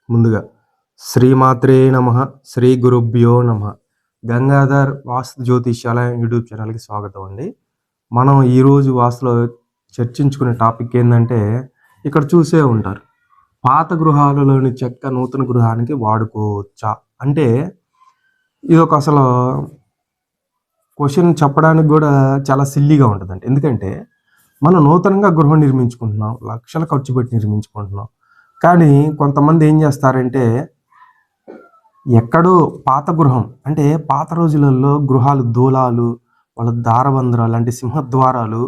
ముందుగా శ్రీమాత్రే నమః, శ్రీ గురుభ్యో నమః. గంగాధర్ వాస్తు జ్యోతిష్యాలయం యూట్యూబ్ ఛానల్కి స్వాగతం అండి. మనం ఈరోజు వాస్తులో చర్చించుకునే టాపిక్ ఏంటంటే, ఇక్కడ చూసే ఉంటారు, పాత గృహాలలోని చెక్క నూతన గృహానికి వాడుకోవచ్చా అంటే, ఇది ఒక అసలు క్వశ్చన్ చెప్పడానికి కూడా చాలా సిల్లీగా ఉంటుందండి. ఎందుకంటే మనం నూతనంగా గృహం నిర్మించుకుంటున్నాం, లక్షలు ఖర్చు పెట్టి నిర్మించుకుంటున్నాం. కానీ కొంతమంది ఏం చేస్తారంటే, ఎక్కడో పాత గృహం అంటే పాత రోజులలో గృహాలు దూలాలు, వాళ్ళ దారబంధరాలు అంటే సింహద్వారాలు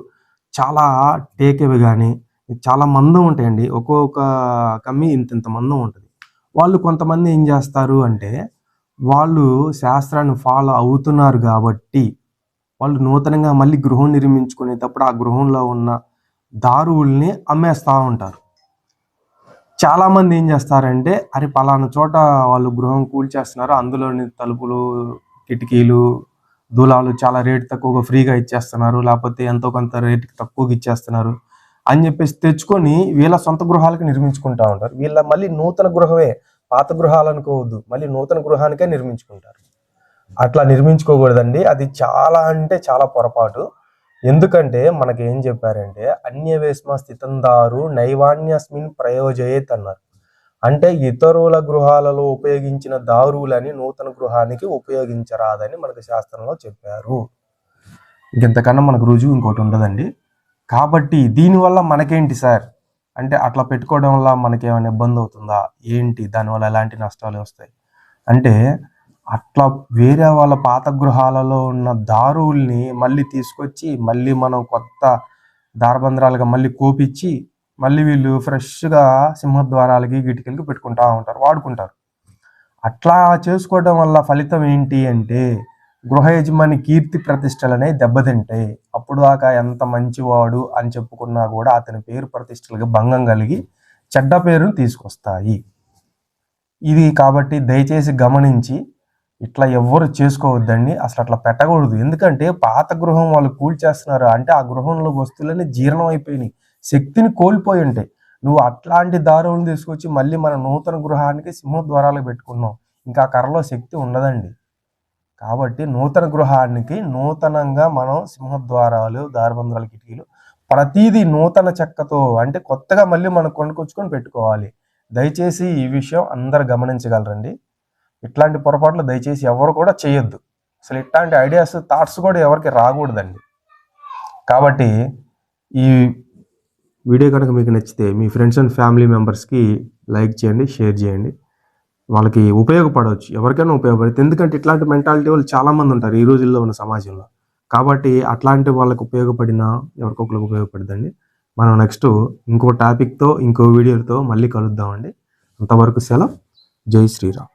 చాలా టేకేవి కానీ చాలా మందం ఉంటాయండి. ఒక్కొక్క కమ్మి ఇంత మందం ఉంటుంది. వాళ్ళు కొంతమంది ఏం చేస్తారు అంటే, వాళ్ళు శాస్త్రాన్ని ఫాలో అవుతున్నారు కాబట్టి వాళ్ళు నూతనంగా మళ్ళీ గృహం నిర్మించుకునేటప్పుడు ఆ గృహంలో ఉన్న దారువుల్ని అమ్మేస్తూ ఉంటారు. చాలామంది ఏం చేస్తారంటే, అరే పలానా చోట వాళ్ళు గృహం కూల్చేస్తున్నారు, అందులోని తలుపులు, కిటికీలు, దూలాలు చాలా రేటు తక్కువగా ఫ్రీగా ఇచ్చేస్తున్నారు, లేకపోతే ఎంతో కొంత రేటుకి తక్కువగా ఇచ్చేస్తున్నారు అని చెప్పేసి తెచ్చుకొని వీళ్ళ సొంత గృహాలకు నిర్మించుకుంటూ ఉంటారు. వీళ్ళ మళ్ళీ నూతన గృహమే, పాత గృహాలు అనుకోవద్దు, మళ్ళీ నూతన గృహానికే నిర్మించుకుంటారు. అట్లా నిర్మించుకోకూడదండి. అది చాలా అంటే చాలా పొరపాటు. ఎందుకంటే మనకి ఏం చెప్పారంటే, అన్యవేస్మ స్థితందారు నైవాన్యస్మిన్ ప్రయోజయేత్ అన్నారు. అంటే ఇతరుల గృహాలలో ఉపయోగించిన దారువులని నూతన గృహానికి ఉపయోగించరాదని మనకు శాస్త్రంలో చెప్పారు. ఇంతకన్నా మనకు రుజువు ఇంకోటి ఉండదండి. కాబట్టి దీనివల్ల మనకేంటి సార్ అంటే, అట్లా పెట్టుకోవడం వల్ల మనకేమైనా ఇబ్బంది అవుతుందా ఏంటి, దానివల్ల ఎలాంటి నష్టాలు వస్తాయి అంటే, అట్లా వేరే వాళ్ళ పాత గృహాలలో ఉన్న దారువుల్ని మళ్ళీ తీసుకొచ్చి మళ్ళీ మనం కొత్త దారబంధరాలుగా మళ్ళీ కోపించి మళ్ళీ వీళ్ళు ఫ్రెష్గా సింహద్వారాలకి గిటికలకి పెట్టుకుంటూ ఉంటారు, వాడుకుంటారు. అట్లా చేసుకోవడం వల్ల ఫలితం ఏంటి అంటే, గృహ యజమాని కీర్తి ప్రతిష్టలనే దెబ్బతింటాయి. అప్పుడు దాకా ఎంత మంచివాడు అని చెప్పుకున్నా కూడా అతని పేరు ప్రతిష్టలకు భంగం కలిగి చెడ్డ పేరును తీసుకొస్తాయి. ఇది కాబట్టి దయచేసి గమనించి ఇట్లా ఎవ్వరు చేసుకోవద్దండి. అసలు అట్లా పెట్టకూడదు. ఎందుకంటే పాత గృహం వాళ్ళు కూల్చేస్తున్నారు అంటే ఆ గృహంలో వస్తువులన్నీ జీర్ణం అయిపోయినాయి, శక్తిని కోల్పోయి ఉంటాయి. నువ్వు అట్లాంటి దారువులు తీసుకొచ్చి మళ్ళీ మన నూతన గృహానికి సింహద్వారాలు పెట్టుకున్నావు, ఇంకా కర్రలో శక్తి ఉండదండి. కాబట్టి నూతన గృహానికి నూతనంగా మనం సింహద్వారాలు, దారబంధరాలు, కిటికీలు ప్రతిదీ నూతన చెక్కతో అంటే కొత్తగా మళ్ళీ మనం కొనుక్కొచ్చుకొని పెట్టుకోవాలి. దయచేసి ఈ విషయం అందరు గమనించగలరండి. ఇట్లాంటి పొరపాట్లు దయచేసి ఎవరు కూడా చేయొద్దు. అసలు ఇట్లాంటి ఐడియాస్, థాట్స్ కూడా ఎవరికి రాకూడదండి. కాబట్టి ఈ వీడియో కనుక మీకు నచ్చితే మీ ఫ్రెండ్స్ అండ్ ఫ్యామిలీ మెంబర్స్కి లైక్ చేయండి, షేర్ చేయండి. వాళ్ళకి ఉపయోగపడవచ్చు, ఎవరికైనా ఉపయోగపడుతుంది. ఎందుకంటే ఇట్లాంటి మెంటాలిటీ వాళ్ళు చాలామంది ఉంటారు ఈ రోజుల్లో ఉన్న సమాజంలో. కాబట్టి అట్లాంటి వాళ్ళకి ఉపయోగపడిన ఎవరికొకరికి ఉపయోగపడుతుందండి. మనం నెక్స్ట్ ఇంకో టాపిక్తో ఇంకో వీడియోతో మళ్ళీ కలుద్దామండి. అంతవరకు సెలవు. జై శ్రీరామ్.